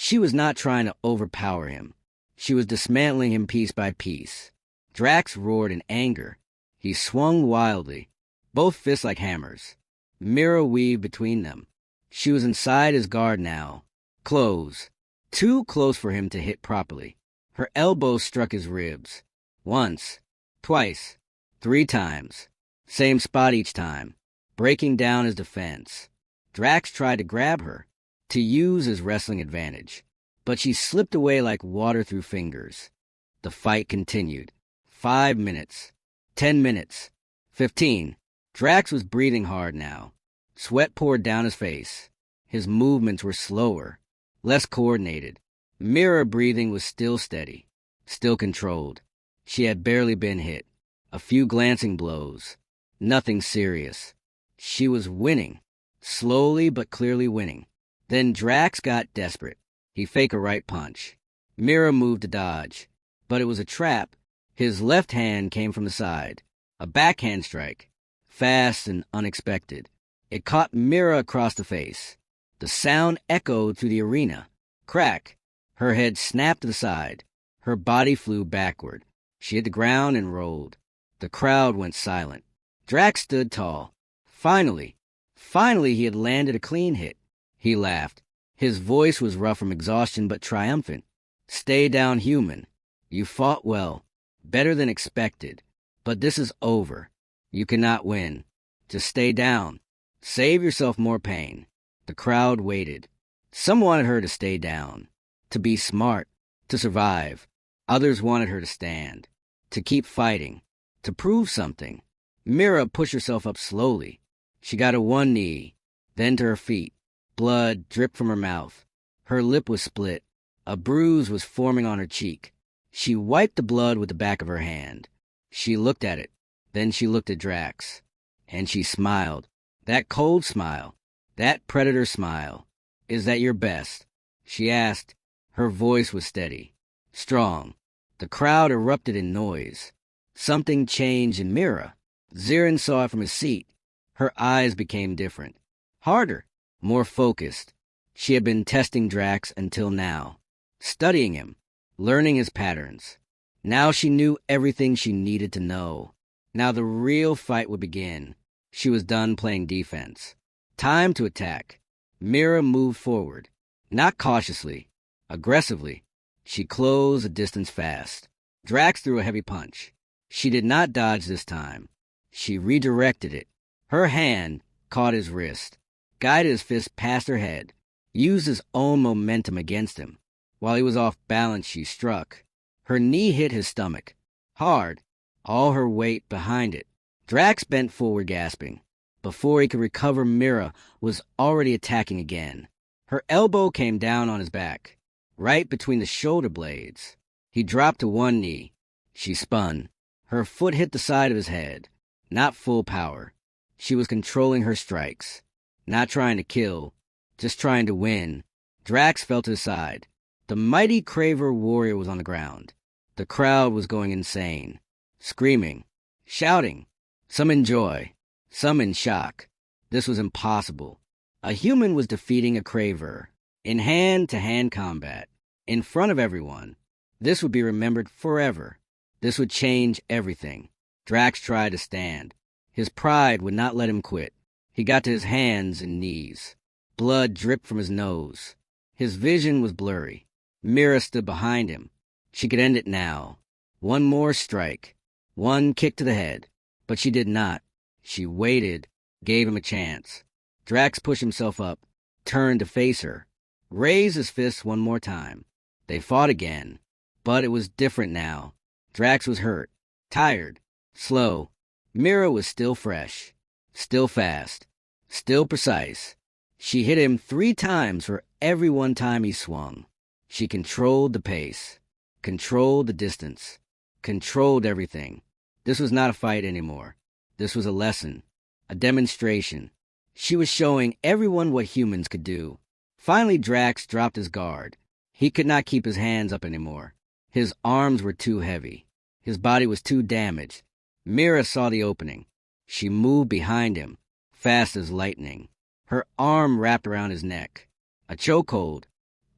Speaker 1: She was not trying to overpower him. She was dismantling him piece by piece. Drax roared in anger. He swung wildly, both fists like hammers. Mira weaved between them. She was inside his guard now. Close. Too close for him to hit properly. Her elbows struck his ribs. Once. Twice. 3 times. Same spot each time, breaking down his defense. Drax tried to grab her, to use his wrestling advantage, but she slipped away like water through fingers. The fight continued. 5 minutes. 10 minutes. 15. Drax was breathing hard now. Sweat poured down his face. His movements were slower, less coordinated. Mira breathing was still steady, still controlled. She had barely been hit. A few glancing blows. Nothing serious. She was winning. Slowly but clearly winning. Then Drax got desperate. He faked a right punch. Mira moved to dodge. But it was a trap. His left hand came from the side. A backhand strike. Fast and unexpected. It caught Mira across the face. The sound echoed through the arena. Crack. Her head snapped to the side. Her body flew backward. She hit the ground and rolled. The crowd went silent. Drax stood tall. Finally he had landed a clean hit. He laughed. His voice was rough from exhaustion but triumphant. Stay down, human. You fought well. Better than expected. But this is over. You cannot win. Just stay down. Save yourself more pain. The crowd waited. Some wanted her to stay down, to be smart, to survive. Others wanted her to stand, to keep fighting, to prove something. Mira pushed herself up slowly. She got to one knee, then to her feet. Blood dripped from her mouth. Her lip was split. A bruise was forming on her cheek. She wiped the blood with the back of her hand. She looked at it. Then she looked at Drax. And she smiled. That cold smile. That predator smile. Is that your best? She asked. Her voice was steady, strong. The crowd erupted in noise. Something changed in Mira. Zirin saw it from his seat. Her eyes became different. Harder. More focused. She had been testing Drax until now. Studying him. Learning his patterns. Now she knew everything she needed to know. Now the real fight would begin. She was done playing defense. Time to attack. Mira moved forward. Not cautiously. Aggressively. She closed the distance fast. Drax threw a heavy punch. She did not dodge this time. She redirected it. Her hand caught his wrist, guided his fist past her head, used his own momentum against him. While he was off balance, she struck. Her knee hit his stomach. Hard. All her weight behind it. Drax bent forward, gasping. Before he could recover, Mira was already attacking again. Her elbow came down on his back, right between the shoulder blades. He dropped to one knee. She spun. Her foot hit the side of his head. Not full power. She was controlling her strikes. Not trying to kill, just trying to win. Drax fell to his side. The mighty Craver warrior was on the ground. The crowd was going insane. Screaming. Shouting. Some in joy. Some in shock. This was impossible. A human was defeating a Craver. In hand-to-hand combat. In front of everyone. This would be remembered forever. This would change everything. Drax tried to stand. His pride would not let him quit. He got to his hands and knees. Blood dripped from his nose. His vision was blurry. Mira stood behind him. She could end it now. One more strike. One kick to the head. But she did not. She waited, gave him a chance. Drax pushed himself up, turned to face her, raised his fists one more time. They fought again. But it was different now. Drax was hurt, tired, slow. Mira was still fresh, still fast, still precise. She hit him 3 times for every one time he swung. She controlled the pace, controlled the distance, controlled everything. This was not a fight anymore. This was a lesson, a demonstration. She was showing everyone what humans could do. Finally, Drax dropped his guard. He could not keep his hands up anymore. His arms were too heavy. His body was too damaged. Mira saw the opening. She moved behind him, fast as lightning. Her arm wrapped around his neck. A chokehold.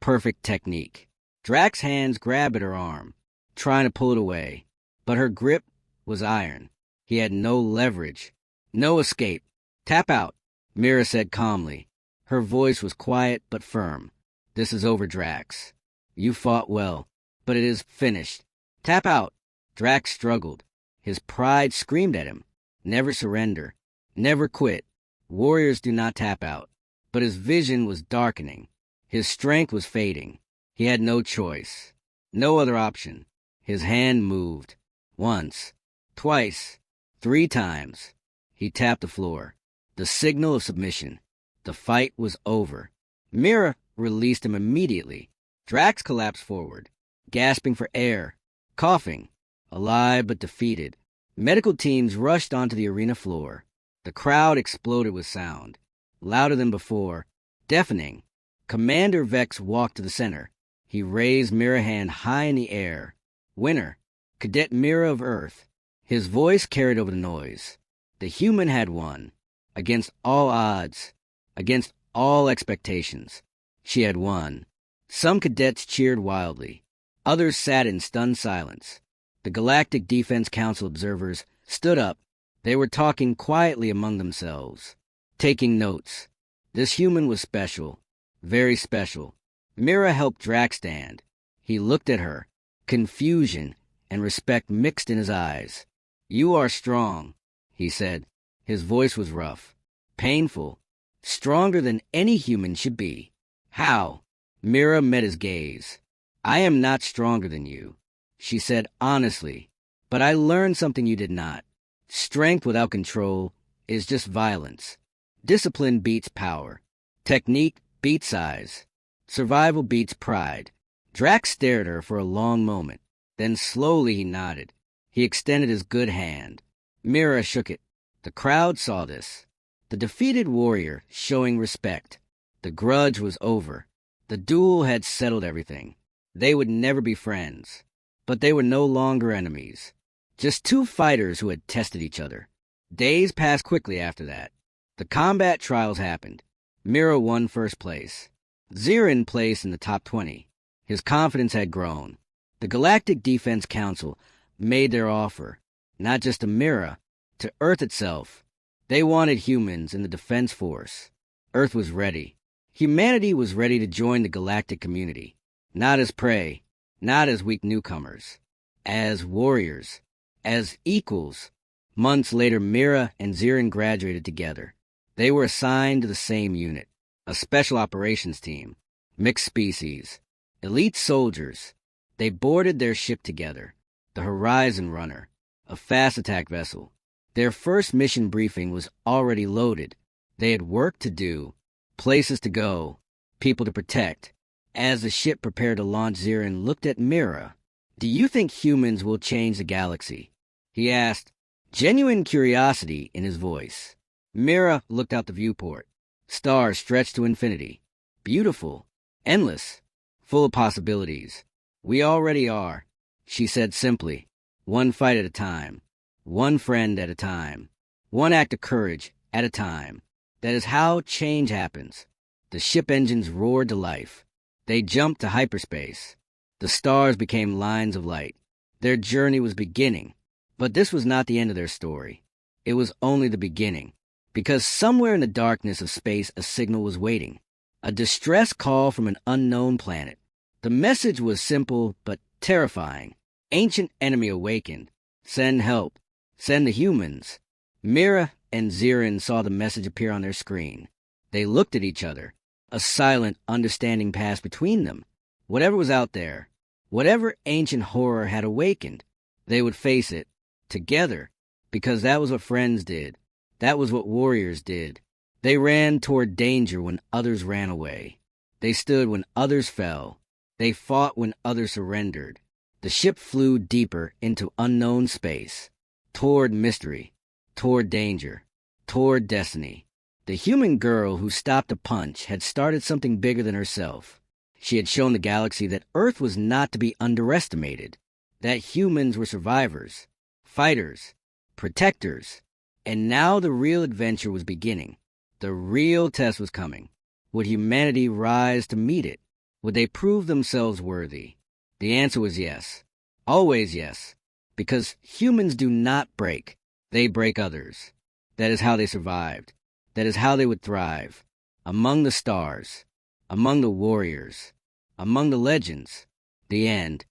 Speaker 1: Perfect technique. Drax's hands grabbed at her arm, trying to pull it away, but her grip was iron. He had no leverage, no escape. Tap out, Mira said calmly. Her voice was quiet but firm. This is over, Drax. You fought well, but it is finished. Tap out. Drax struggled. His pride screamed at him. Never surrender. Never quit. Warriors do not tap out. But his vision was darkening. His strength was fading. He had no choice. No other option. His hand moved. Once. Twice. 3 times. He tapped the floor. The signal of submission. The fight was over. Mira released him immediately. Drax collapsed forward, gasping for air, coughing, alive but defeated. Medical teams rushed onto the arena floor. The crowd exploded with sound, louder than before, deafening. Commander Vex walked to the center. He raised Mira's hand high in the air. Winner, Cadet Mira of Earth. His voice carried over the noise. The human had won. Against all odds, against all expectations, she had won. Some cadets cheered wildly. Others sat in stunned silence. The Galactic Defense Council observers stood up. They were talking quietly among themselves, taking notes. This human was special, very special. Mira helped Drax stand. He looked at her, confusion and respect mixed in his eyes. You are strong, he said. His voice was rough, painful, stronger than any human should be. How? Mira met his gaze. I am not stronger than you, she said honestly, but I learned something you did not. Strength without control is just violence. Discipline beats power. Technique beats size. Survival beats pride. Drax stared at her for a long moment. Then slowly he nodded. He extended his good hand. Mira shook it. The crowd saw this. The defeated warrior showing respect. The grudge was over. The duel had settled everything. They would never be friends. But they were no longer enemies. Just 2 fighters who had tested each other. Days passed quickly after that. The combat trials happened. Mira won first place. Zirin placed in the top 20. His confidence had grown. The Galactic Defense Council made their offer, not just to Mira, to Earth itself. They wanted humans in the defense force. Earth was ready. Humanity was ready to join the galactic community. Not as prey, not as weak newcomers. As warriors. As equals. Months later, Mira and Zirin graduated together. They were assigned to the same unit. A special operations team. Mixed species. Elite soldiers. They boarded their ship together. The Horizon Runner. A fast attack vessel. Their first mission briefing was already loaded. They had work to do, places to go, people to protect. As the ship prepared to launch, Zirin looked at Mira. Do you think humans will change the galaxy? He asked, genuine curiosity in his voice. Mira looked out the viewport. Stars stretched to infinity. Beautiful, endless, full of possibilities. We already are, she said simply. One fight at a time. One friend at a time. One act of courage at a time. That is how change happens. The ship engines roared to life. They jumped to hyperspace. The stars became lines of light. Their journey was beginning. But this was not the end of their story. It was only the beginning. Because somewhere in the darkness of space a signal was waiting. A distress call from an unknown planet. The message was simple but terrifying. Ancient enemy awakened. Send help. Send the humans. Mira and Zirin saw the message appear on their screen. They looked at each other. A silent understanding passed between them. Whatever was out there, whatever ancient horror had awakened, they would face it, together, because that was what friends did. That was what warriors did. They ran toward danger when others ran away. They stood when others fell. They fought when others surrendered. The ship flew deeper into unknown space, toward mystery, toward danger, toward destiny. The human girl who stopped a punch had started something bigger than herself. She had shown the galaxy that Earth was not to be underestimated, that humans were survivors, fighters, protectors. And now the real adventure was beginning. The real test was coming. Would humanity rise to meet it? Would they prove themselves worthy? The answer was yes. Always yes. Because humans do not break. They break others. That is how they survived. That is how they would thrive. Among the stars. Among the warriors. Among the legends. The end.